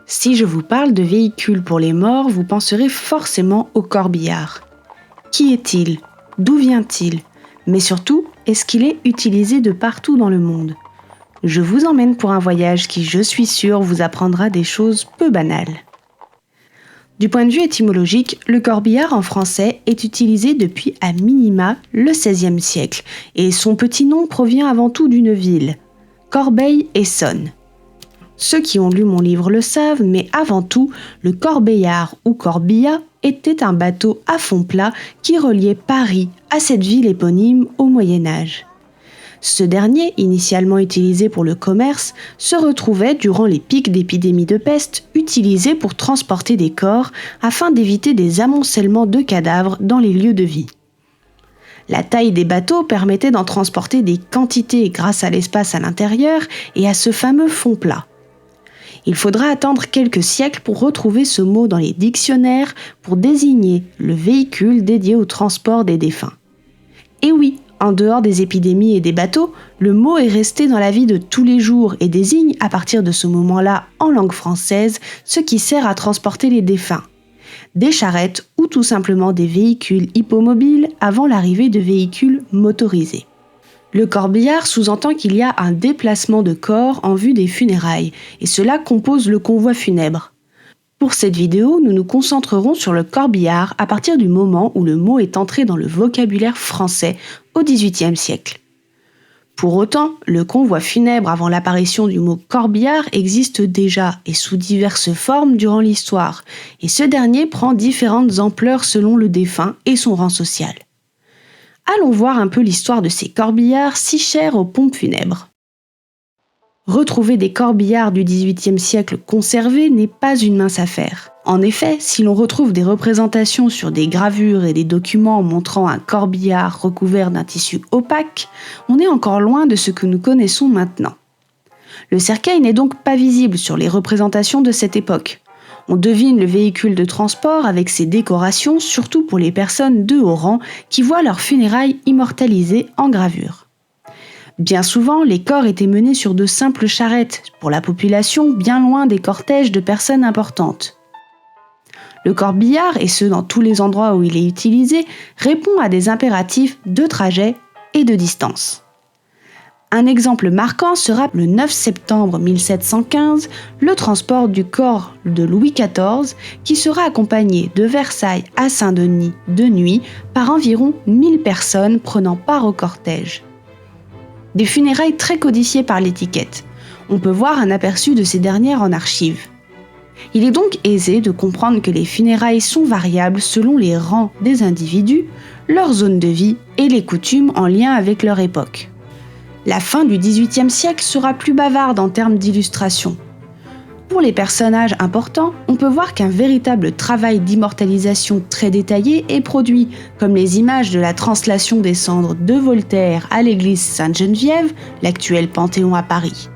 Si je vous parle de véhicules pour les morts, vous penserez forcément au corbillard. Qui est-il ? D'où vient-il ? Mais surtout, est-ce qu'il est utilisé de partout dans le monde ? Je vous emmène pour un voyage qui, je suis sûre, vous apprendra des choses peu banales. Du point de vue étymologique, le corbillard en français est utilisé depuis à minima le XVIe siècle et son petit nom provient avant tout d'une ville, Corbeil-Essonnes. Ceux qui ont lu mon livre le savent, mais avant tout, le corbillard ou corbillard était un bateau à fond plat qui reliait Paris à cette ville éponyme au Moyen-Âge. Ce dernier, initialement utilisé pour le commerce, se retrouvait durant les pics d'épidémie de peste utilisé pour transporter des corps afin d'éviter des amoncellements de cadavres dans les lieux de vie. La taille des bateaux permettait d'en transporter des quantités grâce à l'espace à l'intérieur et à ce fameux fond plat. Il faudra attendre quelques siècles pour retrouver ce mot dans les dictionnaires pour désigner le véhicule dédié au transport des défunts. Et oui, en dehors des épidémies et des bateaux, le mot est resté dans la vie de tous les jours et désigne, à partir de ce moment-là, en langue française, ce qui sert à transporter les défunts. Des charrettes ou tout simplement des véhicules hippomobiles avant l'arrivée de véhicules motorisés. Le corbillard sous-entend qu'il y a un déplacement de corps en vue des funérailles, et cela compose le convoi funèbre. Pour cette vidéo, nous nous concentrerons sur le corbillard à partir du moment où le mot est entré dans le vocabulaire français au XVIIIe siècle. Pour autant, le convoi funèbre avant l'apparition du mot corbillard existe déjà et sous diverses formes durant l'histoire, et ce dernier prend différentes ampleurs selon le défunt et son rang social. Allons voir un peu l'histoire de ces corbillards si chers aux pompes funèbres. Retrouver des corbillards du XVIIIe siècle conservés n'est pas une mince affaire. En effet, si l'on retrouve des représentations sur des gravures et des documents montrant un corbillard recouvert d'un tissu opaque, on est encore loin de ce que nous connaissons maintenant. Le cercueil n'est donc pas visible sur les représentations de cette époque. On devine le véhicule de transport avec ses décorations, surtout pour les personnes de haut rang qui voient leurs funérailles immortalisées en gravure. Bien souvent, les corps étaient menés sur de simples charrettes, pour la population bien loin des cortèges de personnes importantes. Le corbillard, et ce dans tous les endroits où il est utilisé, répond à des impératifs de trajet et de distance. Un exemple marquant sera le 9 septembre 1715, le transport du corps de Louis XIV qui sera accompagné de Versailles à Saint-Denis de nuit par environ 1000 personnes prenant part au cortège. Des funérailles très codifiées par l'étiquette. On peut voir un aperçu de ces dernières en archives. Il est donc aisé de comprendre que les funérailles sont variables selon les rangs des individus, leur zone de vie et les coutumes en lien avec leur époque. La fin du XVIIIe siècle sera plus bavarde en termes d'illustration. Pour les personnages importants, on peut voir qu'un véritable travail d'immortalisation très détaillé est produit, comme les images de la translation des cendres de Voltaire à l'église Sainte-Geneviève, l'actuel Panthéon à Paris.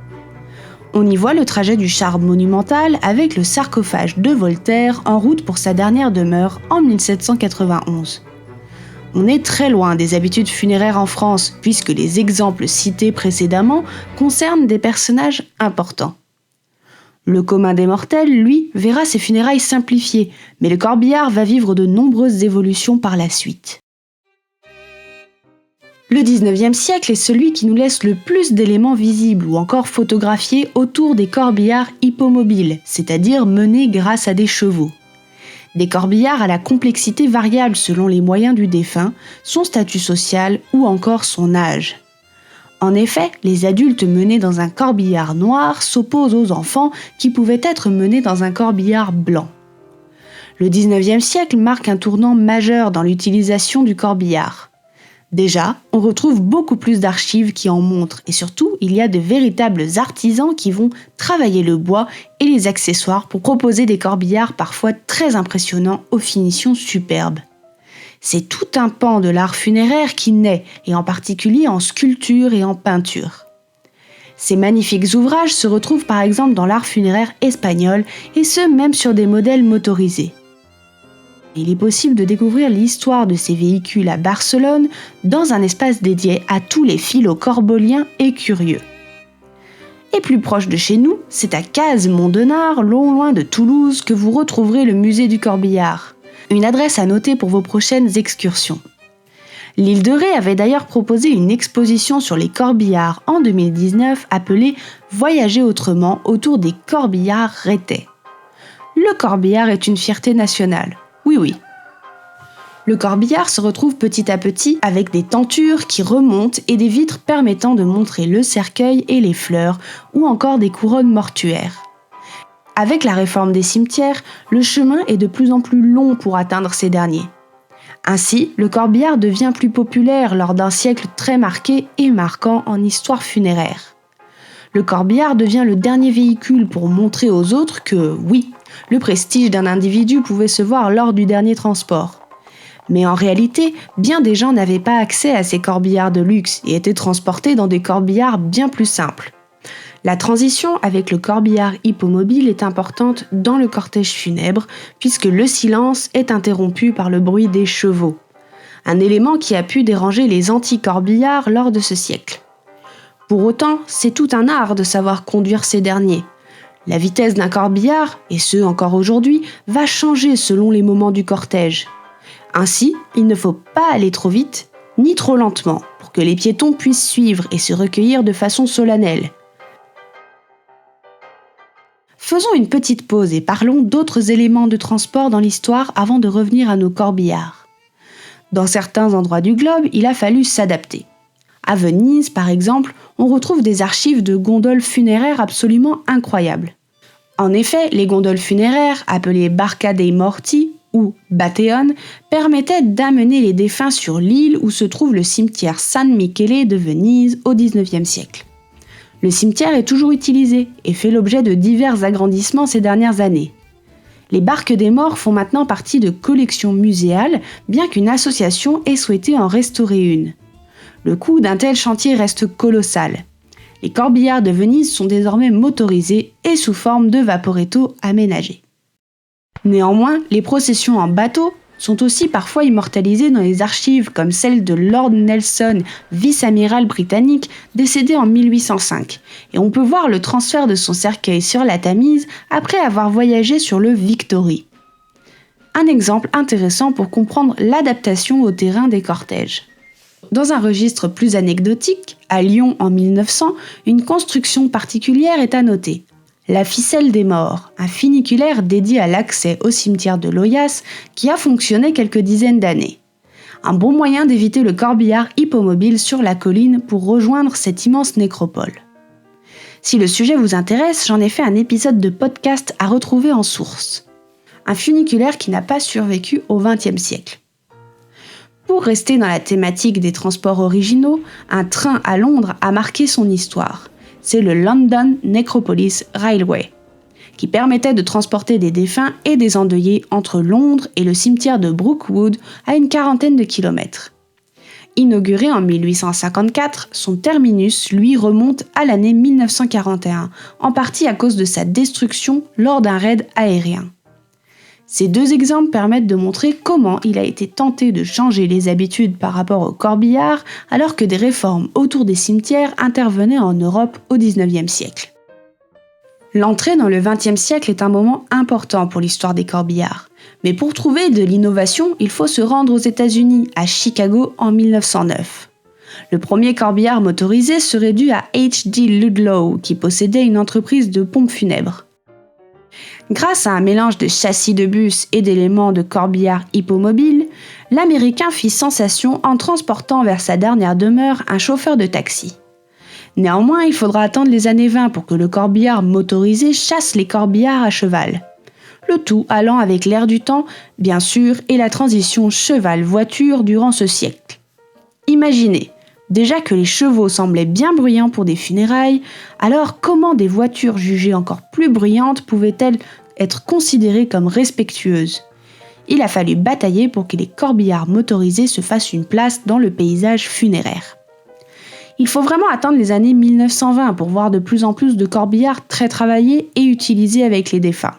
On y voit le trajet du char monumental avec le sarcophage de Voltaire en route pour sa dernière demeure en 1791. On est très loin des habitudes funéraires en France, puisque les exemples cités précédemment concernent des personnages importants. Le commun des mortels, lui, verra ses funérailles simplifiées, mais le corbillard va vivre de nombreuses évolutions par la suite. Le XIXe siècle est celui qui nous laisse le plus d'éléments visibles ou encore photographiés autour des corbillards hippomobiles, c'est-à-dire menés grâce à des chevaux. Des corbillards à la complexité variable selon les moyens du défunt, son statut social ou encore son âge. En effet, les adultes menés dans un corbillard noir s'opposent aux enfants qui pouvaient être menés dans un corbillard blanc. Le XIXe siècle marque un tournant majeur dans l'utilisation du corbillard. Déjà, on retrouve beaucoup plus d'archives qui en montrent et surtout, il y a de véritables artisans qui vont travailler le bois et les accessoires pour proposer des corbillards parfois très impressionnants aux finitions superbes. C'est tout un pan de l'art funéraire qui naît, et en particulier en sculpture et en peinture. Ces magnifiques ouvrages se retrouvent par exemple dans l'art funéraire espagnol, et ce même sur des modèles motorisés. Il est possible de découvrir l'histoire de ces véhicules à Barcelone dans un espace dédié à tous les philocorboliens et curieux. Et plus proche de chez nous, c'est à Cazes-Mont-Denard, loin de Toulouse, que vous retrouverez le musée du corbillard. Une adresse à noter pour vos prochaines excursions. L'île de Ré avait d'ailleurs proposé une exposition sur les corbillards en 2019 appelée « Voyager autrement » autour des corbillards rétais. Le corbillard est une fierté nationale. Oui. Le corbillard se retrouve petit à petit avec des tentures qui remontent et des vitres permettant de montrer le cercueil et les fleurs ou encore des couronnes mortuaires. Avec la réforme des cimetières, le chemin est de plus en plus long pour atteindre ces derniers. Ainsi, le corbillard devient plus populaire lors d'un siècle très marqué et marquant en histoire funéraire. Le corbillard devient le dernier véhicule pour montrer aux autres que, oui, le prestige d'un individu pouvait se voir lors du dernier transport. Mais en réalité, bien des gens n'avaient pas accès à ces corbillards de luxe et étaient transportés dans des corbillards bien plus simples. La transition avec le corbillard hippomobile est importante dans le cortège funèbre puisque le silence est interrompu par le bruit des chevaux, un élément qui a pu déranger les anti-corbillards lors de ce siècle. Pour autant, c'est tout un art de savoir conduire ces derniers. La vitesse d'un corbillard, et ce encore aujourd'hui, va changer selon les moments du cortège. Ainsi, il ne faut pas aller trop vite, ni trop lentement, pour que les piétons puissent suivre et se recueillir de façon solennelle. Faisons une petite pause et parlons d'autres éléments de transport dans l'histoire avant de revenir à nos corbillards. Dans certains endroits du globe, il a fallu s'adapter. À Venise, par exemple, on retrouve des archives de gondoles funéraires absolument incroyables. En effet, les gondoles funéraires, appelées Barca dei Morti ou Batteon, permettaient d'amener les défunts sur l'île où se trouve le cimetière San Michele de Venise au XIXe siècle. Le cimetière est toujours utilisé et fait l'objet de divers agrandissements ces dernières années. Les barques des morts font maintenant partie de collections muséales, bien qu'une association ait souhaité en restaurer une. Le coût d'un tel chantier reste colossal. Les corbillards de Venise sont désormais motorisés et sous forme de vaporetto aménagés. Néanmoins, les processions en bateau sont aussi parfois immortalisées dans les archives comme celle de Lord Nelson, vice-amiral britannique, décédé en 1805, et on peut voir le transfert de son cercueil sur la Tamise après avoir voyagé sur le Victory. Un exemple intéressant pour comprendre l'adaptation au terrain des cortèges. Dans un registre plus anecdotique, à Lyon en 1900, une construction particulière est à noter. La ficelle des morts, un funiculaire dédié à l'accès au cimetière de Loyasse qui a fonctionné quelques dizaines d'années. Un bon moyen d'éviter le corbillard hippomobile sur la colline pour rejoindre cette immense nécropole. Si le sujet vous intéresse, j'en ai fait un épisode de podcast à retrouver en source. Un funiculaire qui n'a pas survécu au XXe siècle. Pour rester dans la thématique des transports originaux, un train à Londres a marqué son histoire. C'est le London Necropolis Railway, qui permettait de transporter des défunts et des endeuillés entre Londres et le cimetière de Brookwood à une quarantaine de kilomètres. Inauguré en 1854, son terminus, lui, remonte à l'année 1941, en partie à cause de sa destruction lors d'un raid aérien. Ces deux exemples permettent de montrer comment il a été tenté de changer les habitudes par rapport au corbillard alors que des réformes autour des cimetières intervenaient en Europe au XIXe siècle. L'entrée dans le XXe siècle est un moment important pour l'histoire des corbillards. Mais pour trouver de l'innovation, il faut se rendre aux États-Unis, à Chicago en 1909. Le premier corbillard motorisé serait dû à H.D. Ludlow, qui possédait une entreprise de pompes funèbres. Grâce à un mélange de châssis de bus et d'éléments de corbillard hippomobile, l'Américain fit sensation en transportant vers sa dernière demeure un chauffeur de taxi. Néanmoins, il faudra attendre les années 20 pour que le corbillard motorisé chasse les corbillards à cheval. Le tout allant avec l'air du temps, bien sûr, et la transition cheval-voiture durant ce siècle. Imaginez, déjà que les chevaux semblaient bien bruyants pour des funérailles, alors comment des voitures jugées encore plus bruyantes pouvaient-elles être considérées comme respectueuses ? Il a fallu batailler pour que les corbillards motorisés se fassent une place dans le paysage funéraire. Il faut vraiment attendre les années 1920 pour voir de plus en plus de corbillards très travaillés et utilisés avec les défunts.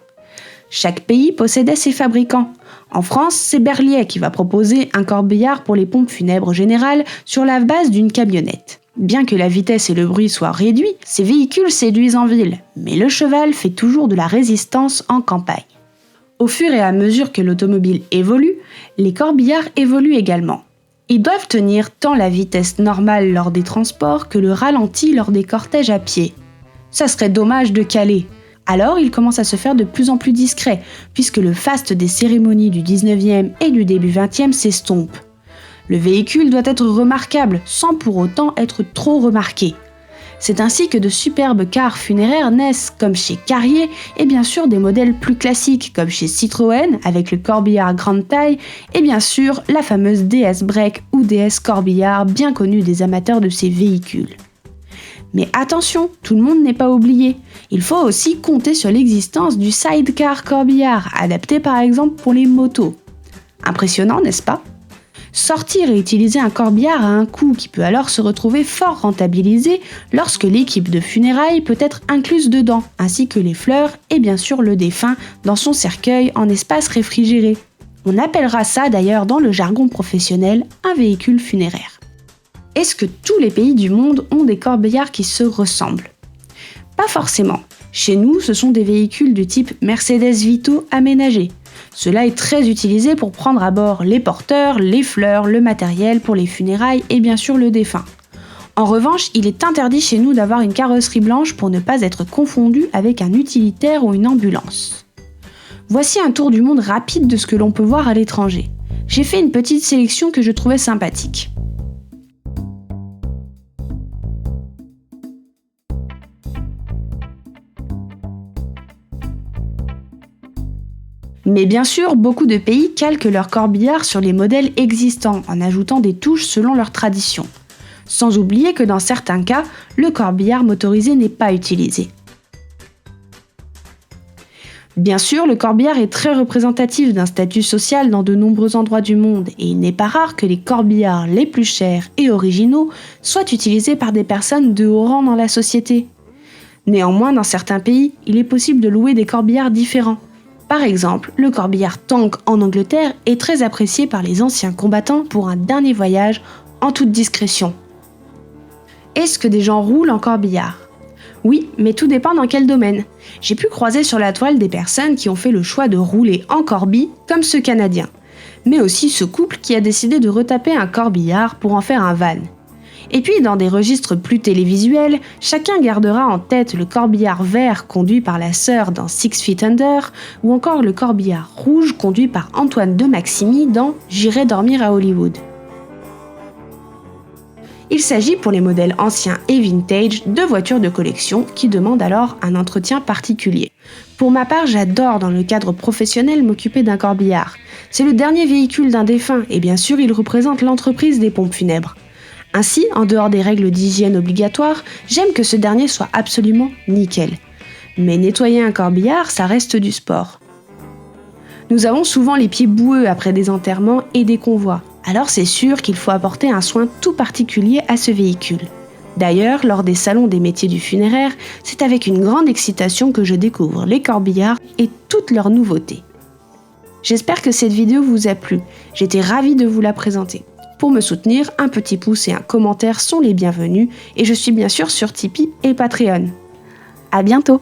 Chaque pays possédait ses fabricants. En France, c'est Berliet qui va proposer un corbillard pour les pompes funèbres générales sur la base d'une camionnette. Bien que la vitesse et le bruit soient réduits, ces véhicules séduisent en ville, mais le cheval fait toujours de la résistance en campagne. Au fur et à mesure que l'automobile évolue, les corbillards évoluent également. Ils doivent tenir tant la vitesse normale lors des transports que le ralenti lors des cortèges à pied. Ça serait dommage de caler. Alors ils commencent à se faire de plus en plus discrets, puisque le faste des cérémonies du 19e et du début 20e s'estompe. Le véhicule doit être remarquable, sans pour autant être trop remarqué. C'est ainsi que de superbes cars funéraires naissent, comme chez Carrier, et bien sûr des modèles plus classiques, comme chez Citroën, avec le corbillard grande taille, et bien sûr la fameuse DS Break ou DS Corbillard, bien connue des amateurs de ces véhicules. Mais attention, tout le monde n'est pas oublié. Il faut aussi compter sur l'existence du sidecar corbillard, adapté par exemple pour les motos. Impressionnant, n'est-ce pas ? Sortir et utiliser un corbillard a un coût qui peut alors se retrouver fort rentabilisé lorsque l'équipe de funérailles peut être incluse dedans, ainsi que les fleurs et bien sûr le défunt dans son cercueil en espace réfrigéré. On appellera ça d'ailleurs dans le jargon professionnel un véhicule funéraire. Est-ce que tous les pays du monde ont des corbillards qui se ressemblent ? Pas forcément. Chez nous, ce sont des véhicules du type Mercedes Vito aménagés. Cela est très utilisé pour prendre à bord les porteurs, les fleurs, le matériel pour les funérailles et bien sûr le défunt. En revanche, il est interdit chez nous d'avoir une carrosserie blanche pour ne pas être confondu avec un utilitaire ou une ambulance. Voici un tour du monde rapide de ce que l'on peut voir à l'étranger. J'ai fait une petite sélection que je trouvais sympathique. Mais bien sûr, beaucoup de pays calquent leurs corbillards sur les modèles existants en ajoutant des touches selon leur tradition. Sans oublier que dans certains cas, le corbillard motorisé n'est pas utilisé. Bien sûr, le corbillard est très représentatif d'un statut social dans de nombreux endroits du monde et il n'est pas rare que les corbillards les plus chers et originaux soient utilisés par des personnes de haut rang dans la société. Néanmoins, dans certains pays, il est possible de louer des corbillards différents. Par exemple, le corbillard Tank en Angleterre est très apprécié par les anciens combattants pour un dernier voyage en toute discrétion. Est-ce que des gens roulent en corbillard ? Oui, mais tout dépend dans quel domaine. J'ai pu croiser sur la toile des personnes qui ont fait le choix de rouler en corbi, comme ce Canadien, mais aussi ce couple qui a décidé de retaper un corbillard pour en faire un van. Et puis dans des registres plus télévisuels, chacun gardera en tête le corbillard vert conduit par la sœur dans Six Feet Under, ou encore le corbillard rouge conduit par Antoine de Maximi dans J'irai dormir à Hollywood. Il s'agit pour les modèles anciens et vintage de voitures de collection qui demandent alors un entretien particulier. Pour ma part, j'adore dans le cadre professionnel m'occuper d'un corbillard. C'est le dernier véhicule d'un défunt et bien sûr il représente l'entreprise des pompes funèbres. Ainsi, en dehors des règles d'hygiène obligatoires, j'aime que ce dernier soit absolument nickel. Mais nettoyer un corbillard, ça reste du sport. Nous avons souvent les pieds boueux après des enterrements et des convois, alors c'est sûr qu'il faut apporter un soin tout particulier à ce véhicule. D'ailleurs, lors des salons des métiers du funéraire, c'est avec une grande excitation que je découvre les corbillards et toutes leurs nouveautés. J'espère que cette vidéo vous a plu, j'étais ravie de vous la présenter. Pour me soutenir, un petit pouce et un commentaire sont les bienvenus et je suis bien sûr sur Tipeee et Patreon. À bientôt!